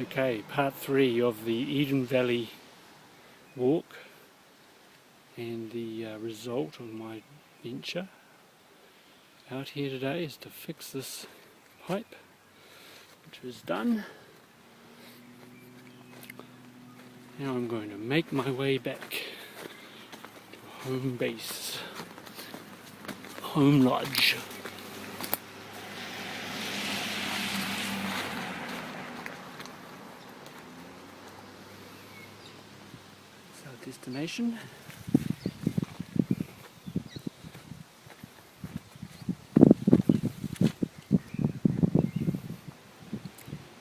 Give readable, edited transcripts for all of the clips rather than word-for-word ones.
Okay, part 3 of the Eden Valley walk and the result of my venture out here today is to fix this pipe, which is done. Now I'm going to make my way back to home base, home lodge. Our destination.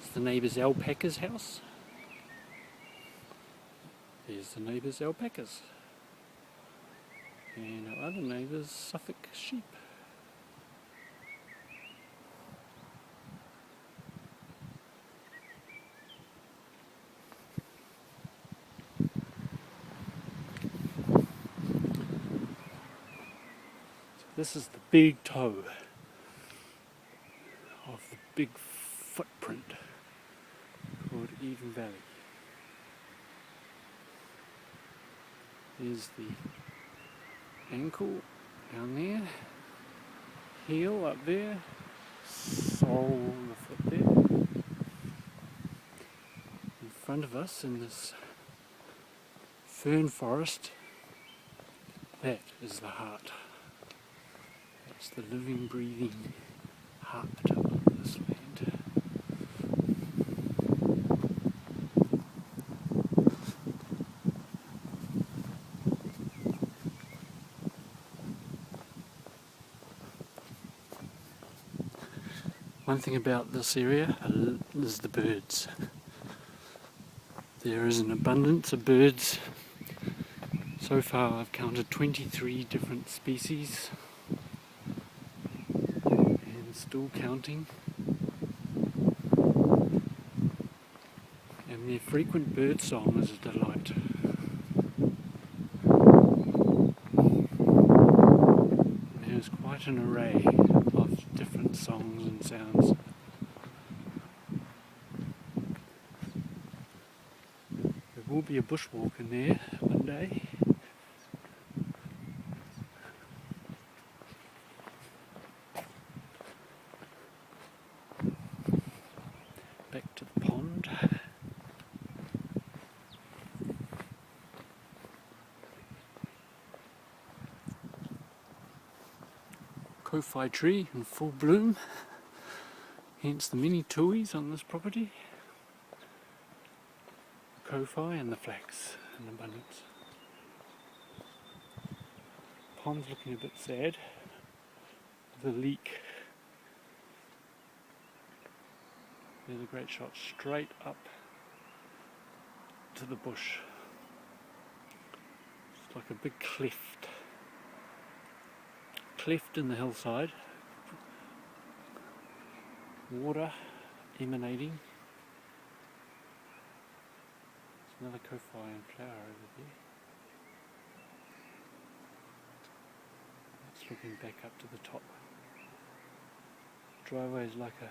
It's the neighbour's alpaca's house. There's the neighbour's alpacas. And our other neighbour's Suffolk sheep. This is the big toe of the big footprint called Eden Valley. There's the ankle down there, heel up there, sole of the foot there. In front of us in this fern forest, that is the heart. It's the living, breathing heart of this land. One thing about this area is the birds. There is an abundance of birds. So far I've counted 23 different species. Still counting, and their frequent bird song is a delight. There's quite an array of different songs and sounds. There will be a bushwalk in there one day. Back to the pond. Ko-fi tree in full bloom, hence the many tuis on this property. The ko-fi and the flax in abundance. Pond's looking a bit sad. The leak. There's a great shot straight up to the bush. It's like a big cleft in the hillside. Water emanating. There's another ko-fi and flower over there. It's looking back up to the top. The driveway is like a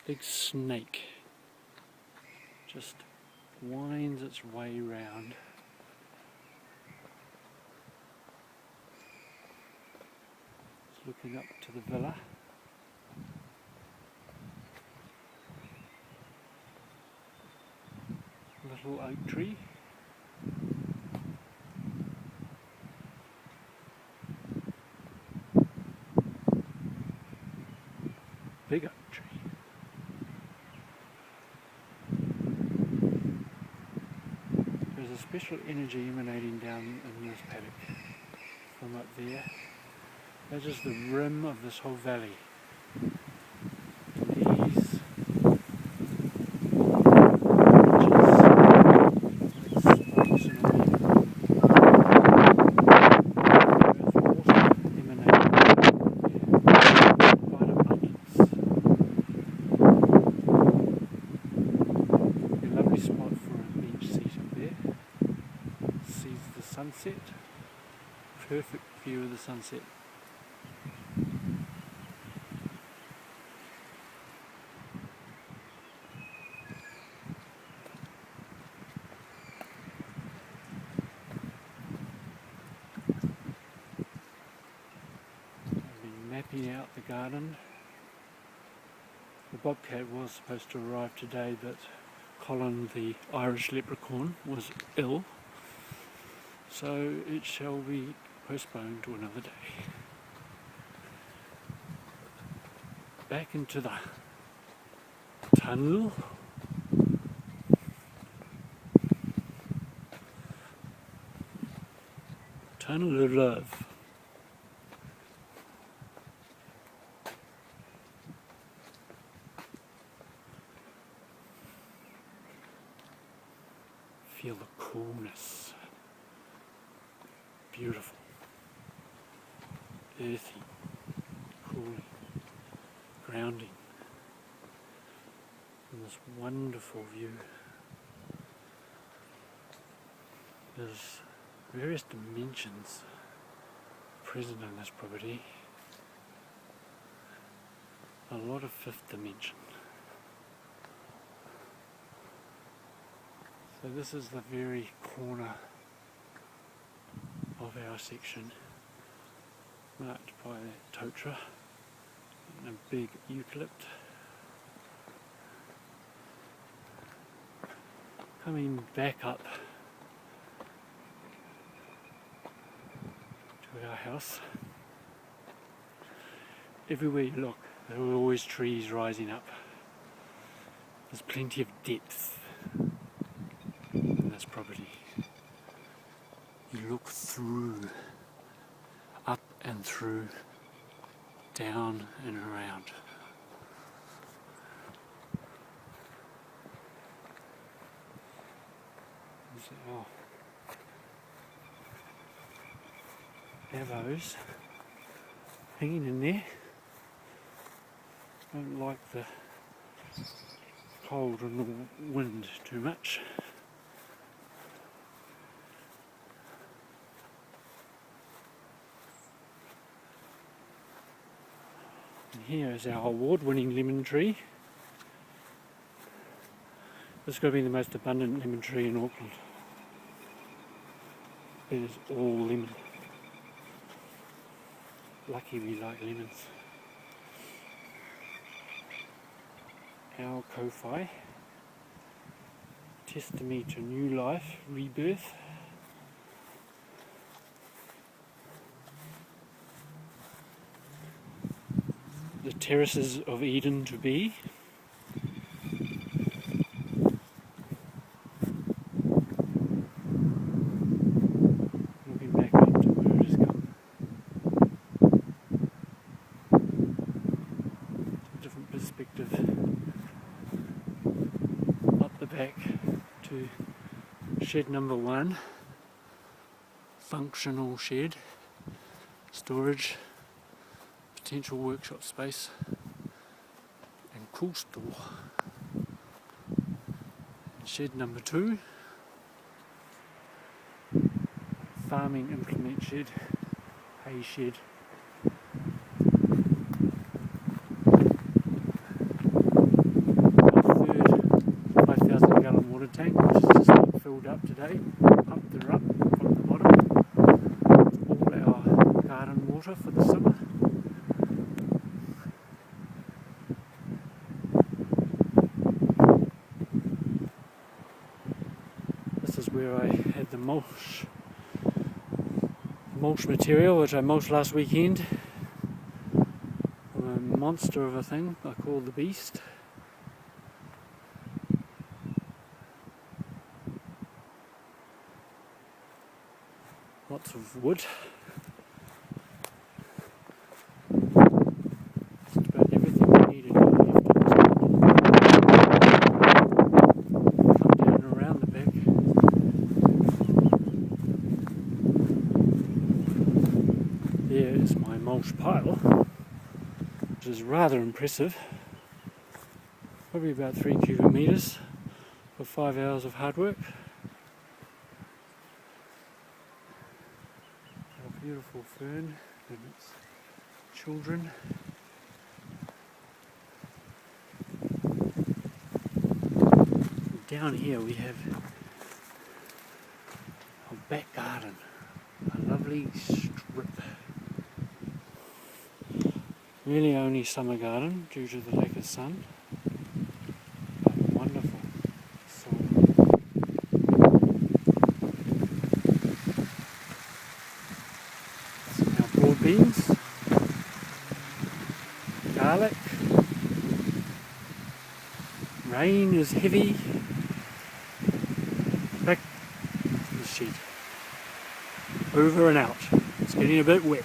big snake, just winds its way round. It's looking up to the villa. Little oak tree. Big oak tree. There's a special energy emanating down in this paddock from up there. That is the rim of this whole valley. These spots in a water emanating quite abundance. A lovely spot for a bench seat up there. Sees the sunset. Perfect view of the sunset. mapping out the garden. The bobcat was supposed to arrive today, but Colin, the Irish leprechaun, was ill, so it shall be postponed to another day. Back into the tunnel. Tunnel of love. Feel the coolness. Beautiful. Earthy. Cooling. Grounding. And this wonderful view. There's various dimensions present in this property. A lot of fifth dimension. So this is the very corner of our section, marked by that totara and a big eucalypt. Coming back up to our house. Everywhere you look, there are always trees rising up. There's plenty of depth in this property. You look through, up and through, down and around. There's our avos hanging in there. Don't like the cold and the wind too much. And here is our award-winning lemon tree. This is going to be the most abundant lemon tree in Auckland. It is all lemon. Lucky we like lemons. Our Ko-Fi, testimony to new life, rebirth. The terraces of Eden to be. Looking back up to where it has come. A different perspective. Up the back to shed number 1. Functional shed. Storage. Potential workshop space and cool store. Shed number 2, farming implement shed, hay shed. Our third 5,000 gallon water tank, which is just been filled up today, pumped her up from the bottom. All our garden water for the summer. This is where I had the mulch material, which I mulched last weekend. A monster of a thing I call the beast. Lots of wood. Just about everything we needed. There is my mulch pile, which is rather impressive. Probably about 3 cubic metres for 5 hours of hard work. Our beautiful fern and its children. Down here we have our back garden, a lovely strip. Really only summer garden due to the lack of sun, but wonderful soil. Some now broad beans, garlic. Rain is heavy. Back to the shed. Over and out. It's getting a bit wet.